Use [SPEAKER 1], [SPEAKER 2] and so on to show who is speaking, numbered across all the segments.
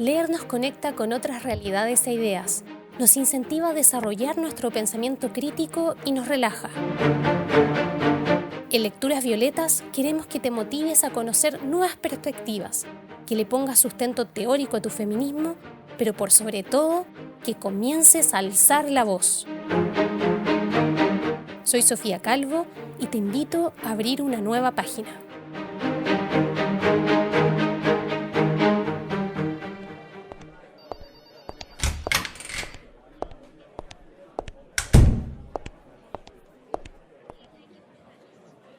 [SPEAKER 1] Leer nos conecta con otras realidades e ideas, nos incentiva a desarrollar nuestro pensamiento crítico y nos relaja. En Lecturas Violetas queremos que te motives a conocer nuevas perspectivas, que le pongas sustento teórico a tu feminismo, pero por sobre todo, que comiences a alzar la voz. Soy Sofía Calvo y te invito a abrir una nueva página.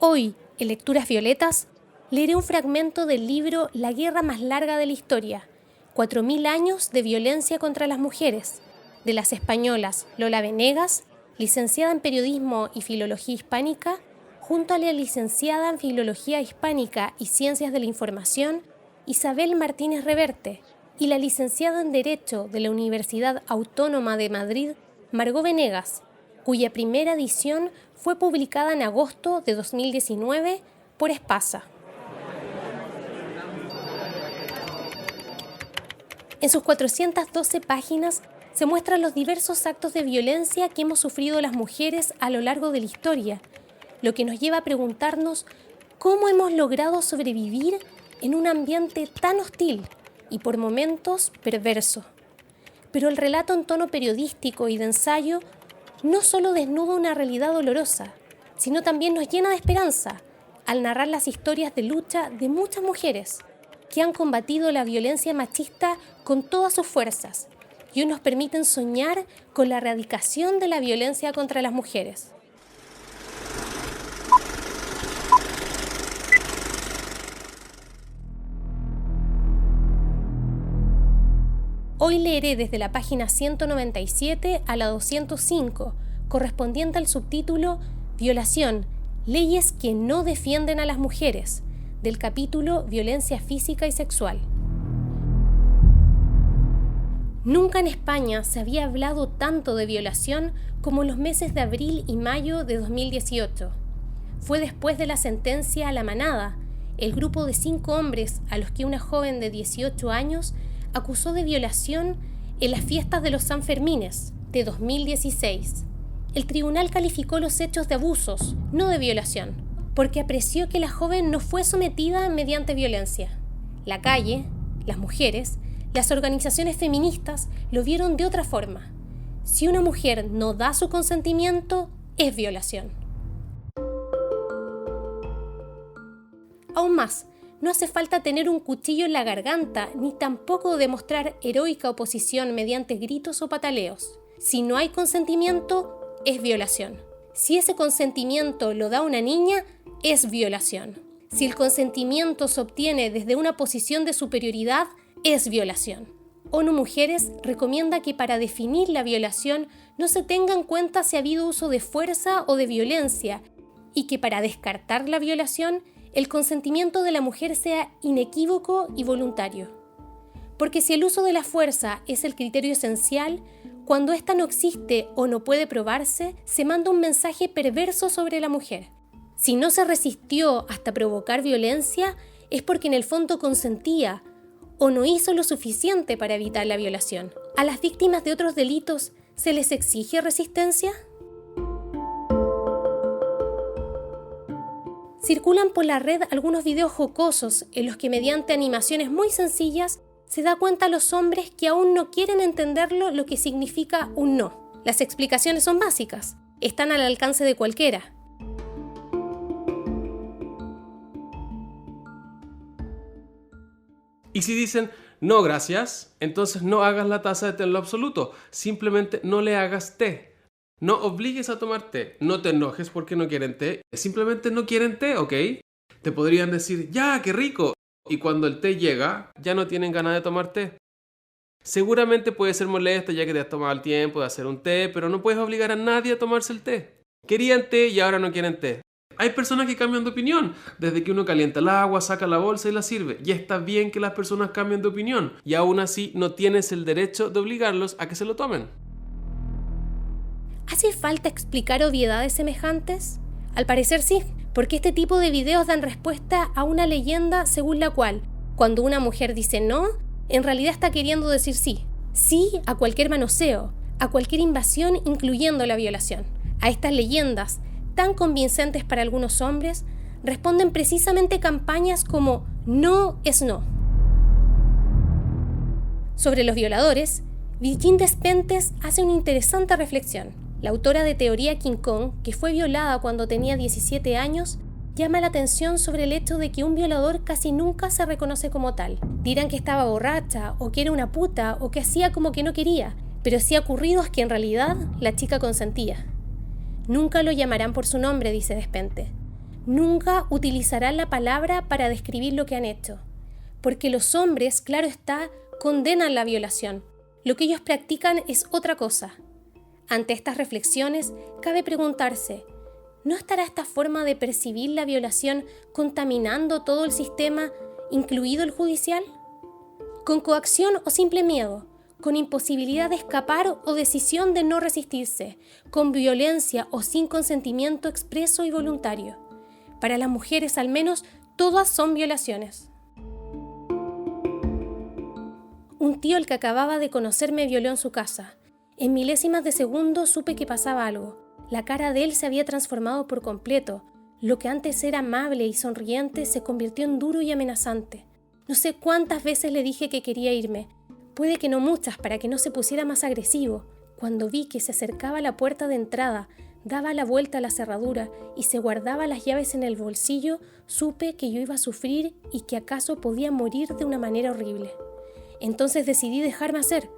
[SPEAKER 1] Hoy, en Lecturas Violetas, leeré un fragmento del libro La guerra más larga de la historia, 4000 años de violencia contra las mujeres, de las españolas Lola Venegas, licenciada en Periodismo y Filología Hispánica, junto a la licenciada en Filología Hispánica y Ciencias de la Información, Isabel Martínez Reverte, y la licenciada en Derecho de la Universidad Autónoma de Madrid, Margot Venegas, cuya primera edición fue publicada en agosto de 2019 por Espasa. En sus 412 páginas se muestran los diversos actos de violencia que hemos sufrido las mujeres a lo largo de la historia, lo que nos lleva a preguntarnos cómo hemos logrado sobrevivir en un ambiente tan hostil y por momentos perverso. Pero el relato en tono periodístico y de ensayo no solo desnuda una realidad dolorosa, sino también nos llena de esperanza al narrar las historias de lucha de muchas mujeres que han combatido la violencia machista con todas sus fuerzas y hoy nos permiten soñar con la erradicación de la violencia contra las mujeres. Hoy leeré desde la página 197 a la 205, correspondiente al subtítulo Violación, leyes que no defienden a las mujeres, del capítulo Violencia física y sexual. Nunca en España se había hablado tanto de violación como en los meses de abril y mayo de 2018. Fue después de la sentencia a La Manada, el grupo de 5 hombres a los que una joven de 18 años acusó de violación en las fiestas de los Sanfermines de 2016. El tribunal calificó los hechos de abusos, no de violación, porque apreció que la joven no fue sometida mediante violencia. La calle, las mujeres, las organizaciones feministas lo vieron de otra forma. Si una mujer no da su consentimiento, es violación. Aún más, no hace falta tener un cuchillo en la garganta, ni tampoco demostrar heroica oposición mediante gritos o pataleos. Si no hay consentimiento, es violación. Si ese consentimiento lo da una niña, es violación. Si el consentimiento se obtiene desde una posición de superioridad, es violación. ONU Mujeres recomienda que para definir la violación no se tenga en cuenta si ha habido uso de fuerza o de violencia, y que para descartar la violación, el consentimiento de la mujer sea inequívoco y voluntario. Porque si el uso de la fuerza es el criterio esencial, cuando ésta no existe o no puede probarse, se manda un mensaje perverso sobre la mujer. Si no se resistió hasta provocar violencia, es porque en el fondo consentía o no hizo lo suficiente para evitar la violación. ¿A las víctimas de otros delitos se les exige resistencia? Circulan por la red algunos videos jocosos en los que mediante animaciones muy sencillas se da cuenta a los hombres que aún no quieren entenderlo lo que significa un no. Las explicaciones son básicas, están al alcance de cualquiera.
[SPEAKER 2] Y si dicen, no gracias, entonces no hagas la taza de té en lo absoluto, simplemente no le hagas té. No obligues a tomar té, no te enojes porque no quieren té, simplemente no quieren té, ¿ok? Te podrían decir, ya, qué rico, y cuando el té llega, ya no tienen ganas de tomar té. Seguramente puede ser molesto ya que te has tomado el tiempo de hacer un té, pero no puedes obligar a nadie a tomarse el té. Querían té y ahora no quieren té. Hay personas que cambian de opinión, desde que uno calienta el agua, saca la bolsa y la sirve. Y está bien que las personas cambien de opinión, y aún así no tienes el derecho de obligarlos a que se lo tomen.
[SPEAKER 1] ¿Hace falta explicar obviedades semejantes? Al parecer sí, porque este tipo de videos dan respuesta a una leyenda según la cual, cuando una mujer dice no, en realidad está queriendo decir sí. Sí a cualquier manoseo, a cualquier invasión, incluyendo la violación. A estas leyendas, tan convincentes para algunos hombres, responden precisamente campañas como no es no. Sobre los violadores, Virginie Despentes hace una interesante reflexión. La autora de Teoría King Kong, que fue violada cuando tenía 17 años, llama la atención sobre el hecho de que un violador casi nunca se reconoce como tal. Dirán que estaba borracha, o que era una puta, o que hacía como que no quería, pero sí ha ocurrido es que en realidad la chica consentía. Nunca lo llamarán por su nombre, dice Despentes. Nunca utilizarán la palabra para describir lo que han hecho, porque los hombres, claro está, condenan la violación. Lo que ellos practican es otra cosa. Ante estas reflexiones, cabe preguntarse, ¿no estará esta forma de percibir la violación contaminando todo el sistema, incluido el judicial? ¿Con coacción o simple miedo? ¿Con imposibilidad de escapar o decisión de no resistirse? ¿Con violencia o sin consentimiento expreso y voluntario? Para las mujeres, al menos, todas son violaciones. Un tío al que acababa de conocer me violó en su casa. En milésimas de segundo supe que pasaba algo. La cara de él se había transformado por completo. Lo que antes era amable y sonriente se convirtió en duro y amenazante. No sé cuántas veces le dije que quería irme. Puede que no muchas, para que no se pusiera más agresivo. Cuando vi que se acercaba a la puerta de entrada, daba la vuelta a la cerradura y se guardaba las llaves en el bolsillo, supe que yo iba a sufrir y que acaso podía morir de una manera horrible. Entonces decidí dejarme hacer.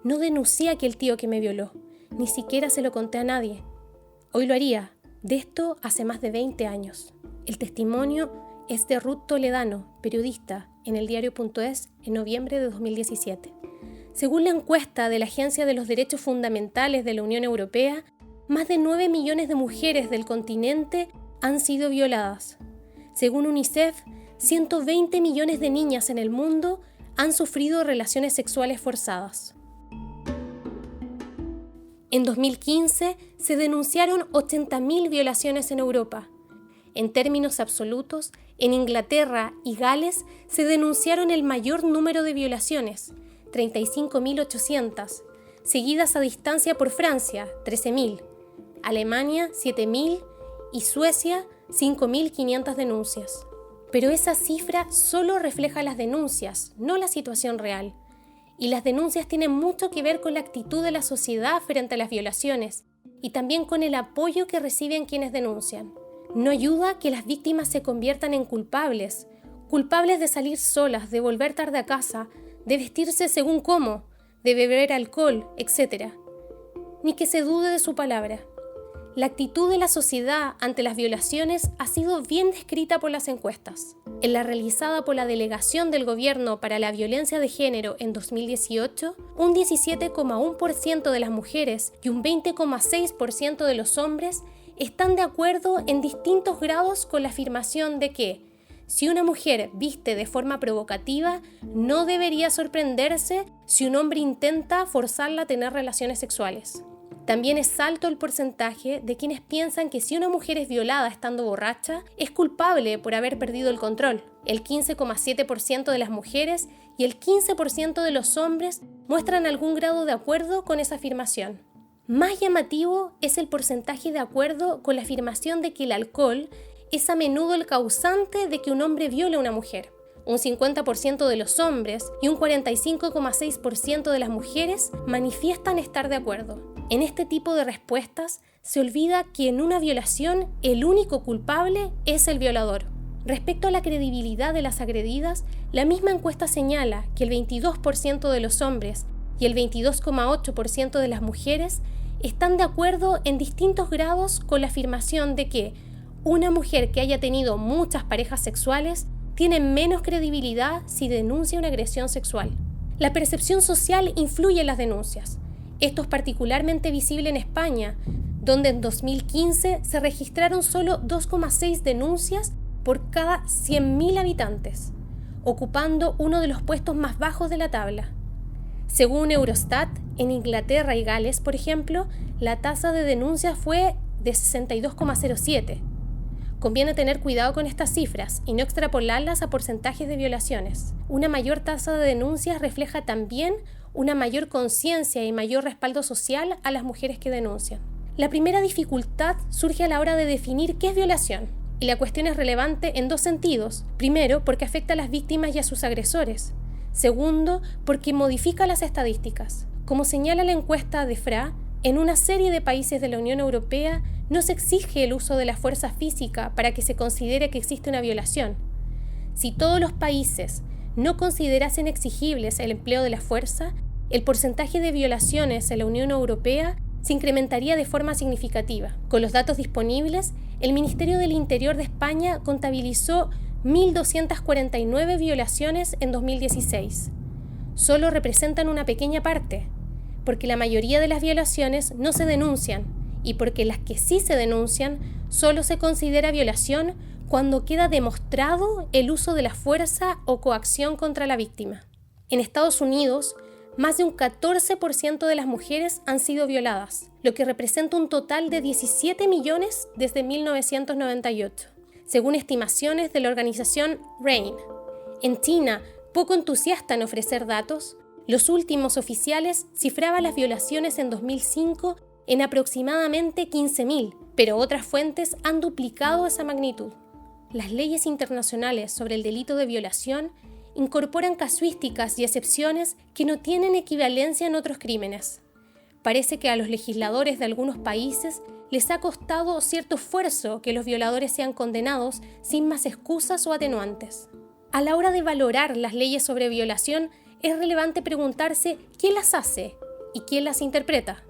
[SPEAKER 1] No denuncié a aquel tío que me violó. Ni siquiera se lo conté a nadie. Hoy lo haría. De esto hace más de 20 años. El testimonio es de Ruth Toledano, periodista, en el diario.es en noviembre de 2017. Según la encuesta de la Agencia de los Derechos Fundamentales de la Unión Europea, más de 9 millones de mujeres del continente han sido violadas. Según UNICEF, 120 millones de niñas en el mundo han sufrido relaciones sexuales forzadas. En 2015 se denunciaron 80.000 violaciones en Europa. En términos absolutos, en Inglaterra y Gales se denunciaron el mayor número de violaciones, 35.800, seguidas a distancia por Francia, 13.000, Alemania, 7.000 y Suecia, 5.500 denuncias. Pero esa cifra solo refleja las denuncias, no la situación real. Y las denuncias tienen mucho que ver con la actitud de la sociedad frente a las violaciones y también con el apoyo que reciben quienes denuncian. No ayuda que las víctimas se conviertan en culpables de salir solas, de volver tarde a casa, de vestirse según cómo, de beber alcohol, etc. Ni que se dude de su palabra. La actitud de la sociedad ante las violaciones ha sido bien descrita por las encuestas. En la realizada por la Delegación del Gobierno para la Violencia de Género en 2018, un 17,1% de las mujeres y un 20,6% de los hombres están de acuerdo en distintos grados con la afirmación de que, si una mujer viste de forma provocativa, no debería sorprenderse si un hombre intenta forzarla a tener relaciones sexuales. También es alto el porcentaje de quienes piensan que si una mujer es violada estando borracha, es culpable por haber perdido el control. El 15,7% de las mujeres y el 15% de los hombres muestran algún grado de acuerdo con esa afirmación. Más llamativo es el porcentaje de acuerdo con la afirmación de que el alcohol es a menudo el causante de que un hombre viole a una mujer. Un 50% de los hombres y un 45,6% de las mujeres manifiestan estar de acuerdo. En este tipo de respuestas se olvida que en una violación el único culpable es el violador. Respecto a la credibilidad de las agredidas, la misma encuesta señala que el 22% de los hombres y el 22,8% de las mujeres están de acuerdo en distintos grados con la afirmación de que una mujer que haya tenido muchas parejas sexuales tiene menos credibilidad si denuncia una agresión sexual. La percepción social influye en las denuncias. Esto es particularmente visible en España, donde en 2015 se registraron solo 2,6 denuncias por cada 100.000 habitantes, ocupando uno de los puestos más bajos de la tabla. Según Eurostat, en Inglaterra y Gales, por ejemplo, la tasa de denuncias fue de 62,07, Conviene tener cuidado con estas cifras y no extrapolarlas a porcentajes de violaciones. Una mayor tasa de denuncias refleja también una mayor conciencia y mayor respaldo social a las mujeres que denuncian. La primera dificultad surge a la hora de definir qué es violación. Y la cuestión es relevante en dos sentidos. Primero, porque afecta a las víctimas y a sus agresores. Segundo, porque modifica las estadísticas. Como señala la encuesta de FRA, en una serie de países de la Unión Europea no se exige el uso de la fuerza física para que se considere que existe una violación. Si todos los países no considerasen exigibles el empleo de la fuerza, el porcentaje de violaciones en la Unión Europea se incrementaría de forma significativa. Con los datos disponibles, el Ministerio del Interior de España contabilizó 1.249 violaciones en 2016. Solo representan una pequeña parte, porque la mayoría de las violaciones no se denuncian y porque las que sí se denuncian solo se considera violación cuando queda demostrado el uso de la fuerza o coacción contra la víctima. En Estados Unidos, más de un 14% de las mujeres han sido violadas, lo que representa un total de 17 millones desde 1998, según estimaciones de la organización RAINN. En China, poco entusiasta en ofrecer datos, los últimos oficiales cifraban las violaciones en 2005 en aproximadamente 15.000, pero otras fuentes han duplicado esa magnitud. Las leyes internacionales sobre el delito de violación incorporan casuísticas y excepciones que no tienen equivalencia en otros crímenes. Parece que a los legisladores de algunos países les ha costado cierto esfuerzo que los violadores sean condenados sin más excusas o atenuantes. A la hora de valorar las leyes sobre violación, es relevante preguntarse quién las hace y quién las interpreta.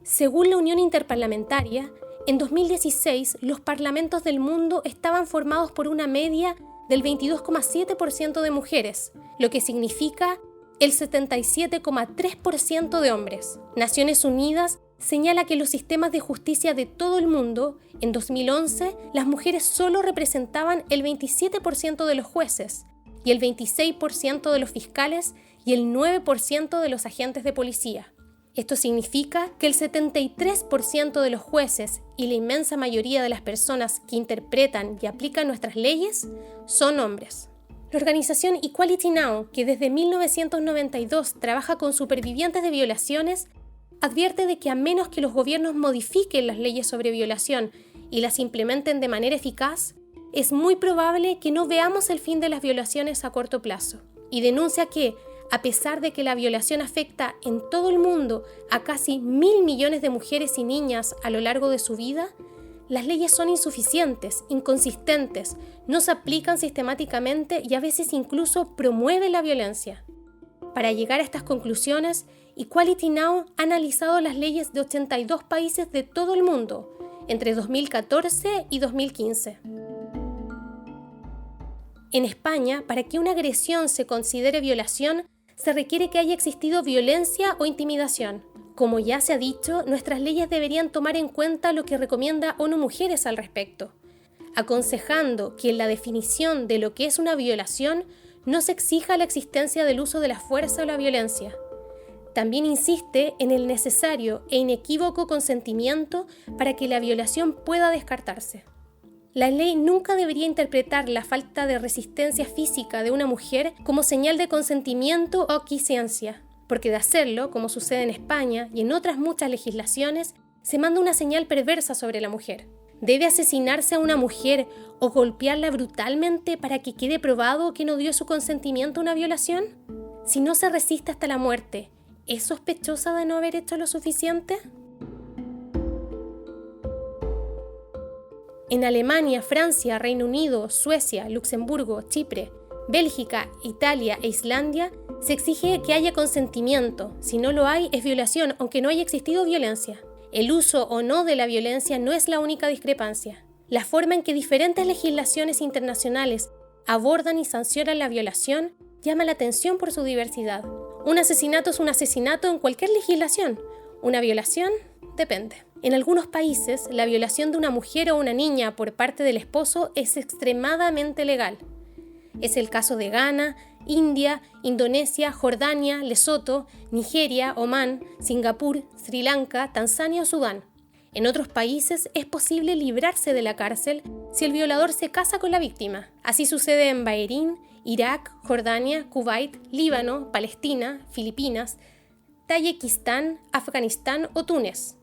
[SPEAKER 1] Según la Unión Interparlamentaria, en 2016 los parlamentos del mundo estaban formados por una media del 22,7% de mujeres, lo que significa el 77,3% de hombres. Naciones Unidas señala que en los sistemas de justicia de todo el mundo, en 2011, las mujeres solo representaban el 27% de los jueces, y el 26% de los fiscales y el 9% de los agentes de policía. Esto significa que el 73% de los jueces y la inmensa mayoría de las personas que interpretan y aplican nuestras leyes son hombres. La organización Equality Now, que desde 1992 trabaja con supervivientes de violaciones, advierte de que a menos que los gobiernos modifiquen las leyes sobre violación y las implementen de manera eficaz, es muy probable que no veamos el fin de las violaciones a corto plazo. Y denuncia que, a pesar de que la violación afecta en todo el mundo a casi 1.000 millones de mujeres y niñas a lo largo de su vida, las leyes son insuficientes, inconsistentes, no se aplican sistemáticamente y a veces incluso promueven la violencia. Para llegar a estas conclusiones, Equality Now ha analizado las leyes de 82 países de todo el mundo, entre 2014 y 2015. En España, para que una agresión se considere violación, se requiere que haya existido violencia o intimidación. Como ya se ha dicho, nuestras leyes deberían tomar en cuenta lo que recomienda ONU Mujeres al respecto, aconsejando que en la definición de lo que es una violación no se exija la existencia del uso de la fuerza o la violencia. También insiste en el necesario e inequívoco consentimiento para que la violación pueda descartarse. La ley nunca debería interpretar la falta de resistencia física de una mujer como señal de consentimiento o aquiescencia, porque de hacerlo, como sucede en España y en otras muchas legislaciones, se manda una señal perversa sobre la mujer. ¿Debe asesinarse a una mujer o golpearla brutalmente para que quede probado que no dio su consentimiento a una violación? Si no se resiste hasta la muerte, ¿es sospechosa de no haber hecho lo suficiente? En Alemania, Francia, Reino Unido, Suecia, Luxemburgo, Chipre, Bélgica, Italia e Islandia se exige que haya consentimiento. Si no lo hay, es violación, aunque no haya existido violencia. El uso o no de la violencia no es la única discrepancia. La forma en que diferentes legislaciones internacionales abordan y sancionan la violación llama la atención por su diversidad. Un asesinato es un asesinato en cualquier legislación. Una violación depende. En algunos países, la violación de una mujer o una niña por parte del esposo es extremadamente legal. Es el caso de Ghana, India, Indonesia, Jordania, Lesoto, Nigeria, Omán, Singapur, Sri Lanka, Tanzania o Sudán. En otros países es posible librarse de la cárcel si el violador se casa con la víctima. Así sucede en Bahrein, Irak, Jordania, Kuwait, Líbano, Palestina, Filipinas, Tayikistán, Afganistán o Túnez.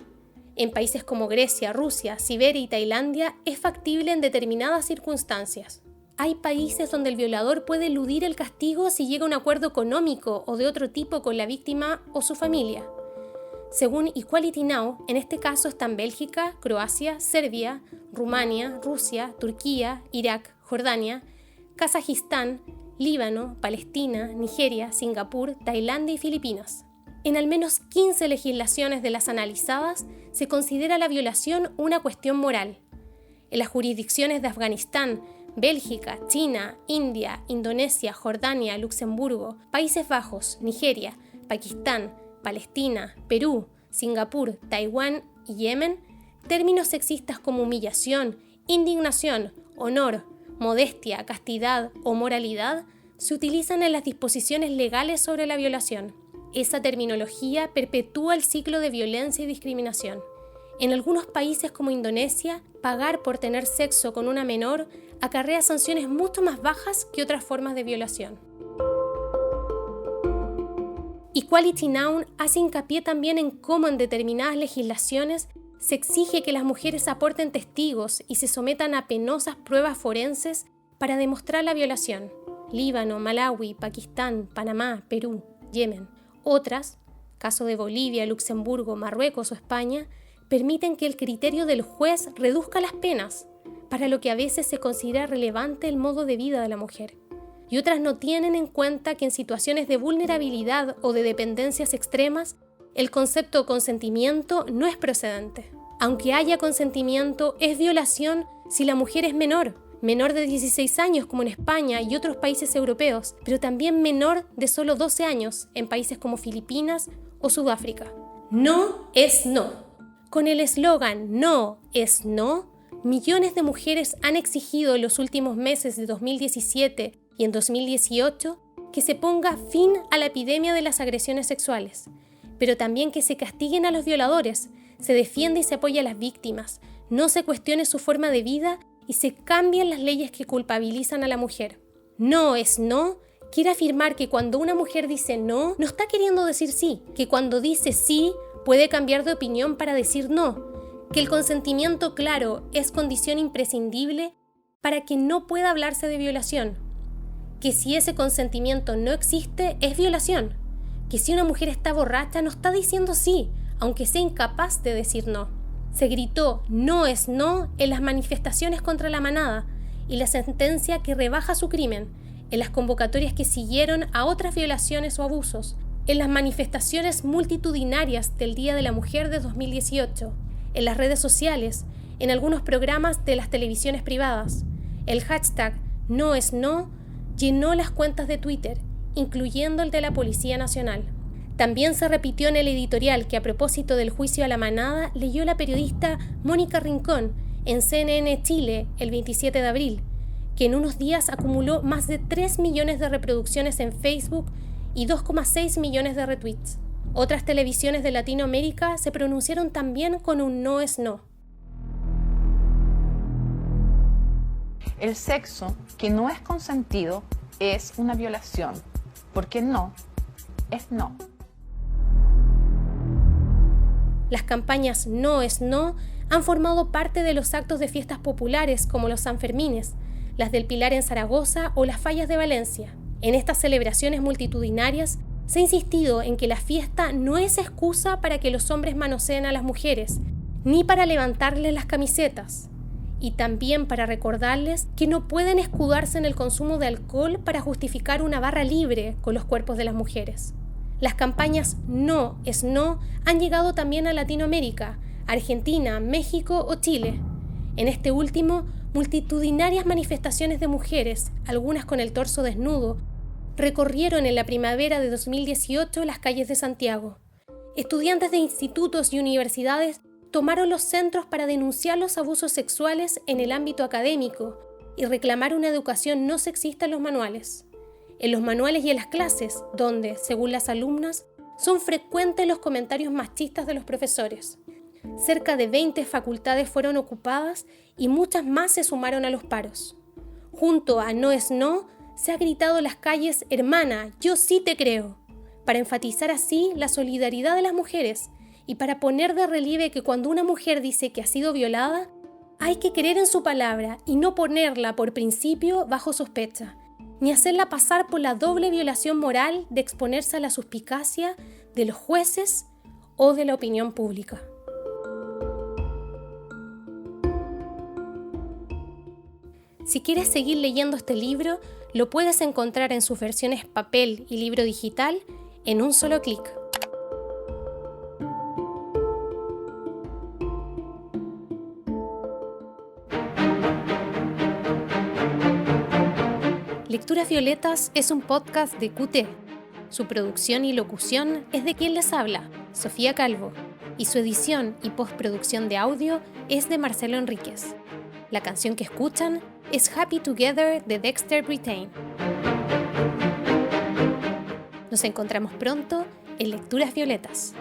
[SPEAKER 1] En países como Grecia, Rusia, Siberia y Tailandia es factible en determinadas circunstancias. Hay países donde el violador puede eludir el castigo si llega a un acuerdo económico o de otro tipo con la víctima o su familia. Según Equality Now, en este caso están Bélgica, Croacia, Serbia, Rumania, Rusia, Turquía, Irak, Jordania, Kazajistán, Líbano, Palestina, Nigeria, Singapur, Tailandia y Filipinas. En al menos 15 legislaciones de las analizadas se considera la violación una cuestión moral. En las jurisdicciones de Afganistán, Bélgica, China, India, Indonesia, Jordania, Luxemburgo, Países Bajos, Nigeria, Pakistán, Palestina, Perú, Singapur, Taiwán y Yemen, términos sexistas como humillación, indignación, honor, modestia, castidad o moralidad se utilizan en las disposiciones legales sobre la violación. Esa terminología perpetúa el ciclo de violencia y discriminación. En algunos países como Indonesia, pagar por tener sexo con una menor acarrea sanciones mucho más bajas que otras formas de violación. Equality Now hace hincapié también en cómo en determinadas legislaciones se exige que las mujeres aporten testigos y se sometan a penosas pruebas forenses para demostrar la violación. Líbano, Malawi, Pakistán, Panamá, Perú, Yemen. Otras, caso de Bolivia, Luxemburgo, Marruecos o España, permiten que el criterio del juez reduzca las penas, para lo que a veces se considera relevante el modo de vida de la mujer. Y otras no tienen en cuenta que en situaciones de vulnerabilidad o de dependencias extremas, el concepto consentimiento no es procedente. Aunque haya consentimiento, es violación si la mujer es menor de 16 años como en España y otros países europeos, pero también menor de solo 12 años en países como Filipinas o Sudáfrica. No es no. Con el eslogan No es no, millones de mujeres han exigido en los últimos meses de 2017 y en 2018 que se ponga fin a la epidemia de las agresiones sexuales, pero también que se castiguen a los violadores, se defienda y se apoye a las víctimas, no se cuestione su forma de vida y se cambien las leyes que culpabilizan a la mujer. No es no quiere afirmar que cuando una mujer dice no, no está queriendo decir sí, que cuando dice sí, puede cambiar de opinión para decir no, que el consentimiento claro es condición imprescindible para que no pueda hablarse de violación, que si ese consentimiento no existe es violación, que si una mujer está borracha no está diciendo sí, aunque sea incapaz de decir no. Se gritó no es no en las manifestaciones contra la manada y la sentencia que rebaja su crimen, en las convocatorias que siguieron a otras violaciones o abusos, en las manifestaciones multitudinarias del Día de la Mujer de 2018, en las redes sociales, en algunos programas de las televisiones privadas. El hashtag no es no llenó las cuentas de Twitter, incluyendo el de la Policía Nacional. También se repitió en el editorial que a propósito del juicio a la manada leyó la periodista Mónica Rincón en CNN Chile el 27 de abril, que en unos días acumuló más de 3 millones de reproducciones en Facebook y 2,6 millones de retweets. Otras televisiones de Latinoamérica se pronunciaron también con un no es no.
[SPEAKER 3] El sexo que no es consentido es una violación, porque no es no.
[SPEAKER 1] Las campañas No es No han formado parte de los actos de fiestas populares como los Sanfermines, las del Pilar en Zaragoza o las Fallas de Valencia. En estas celebraciones multitudinarias se ha insistido en que la fiesta no es excusa para que los hombres manoseen a las mujeres, ni para levantarles las camisetas, y también para recordarles que no pueden escudarse en el consumo de alcohol para justificar una barra libre con los cuerpos de las mujeres. Las campañas No es No han llegado también a Latinoamérica, Argentina, México o Chile. En este último, multitudinarias manifestaciones de mujeres, algunas con el torso desnudo, recorrieron en la primavera de 2018 las calles de Santiago. Estudiantes de institutos y universidades tomaron los centros para denunciar los abusos sexuales en el ámbito académico y reclamar una educación no sexista en los manuales. En los manuales y en las clases, donde, según las alumnas, son frecuentes los comentarios machistas de los profesores. cerca de 20 facultades fueron ocupadas y muchas más se sumaron a los paros. Junto a No es No, se ha gritado en las calles «Hermana, yo sí te creo», para enfatizar así la solidaridad de las mujeres y para poner de relieve que cuando una mujer dice que ha sido violada, hay que creer en su palabra y no ponerla por principio bajo sospecha, ni hacerla pasar por la doble violación moral de exponerse a la suspicacia de los jueces o de la opinión pública. Si quieres seguir leyendo este libro, lo puedes encontrar en sus versiones papel y libro digital en un solo clic. Lecturas Violetas es un podcast de QT. Su producción y locución es de quien les habla, Sofía Calvo, y su edición y postproducción de audio es de Marcelo Enríquez. La canción que escuchan es Happy Together de Dexter Britain. Nos encontramos pronto en Lecturas Violetas.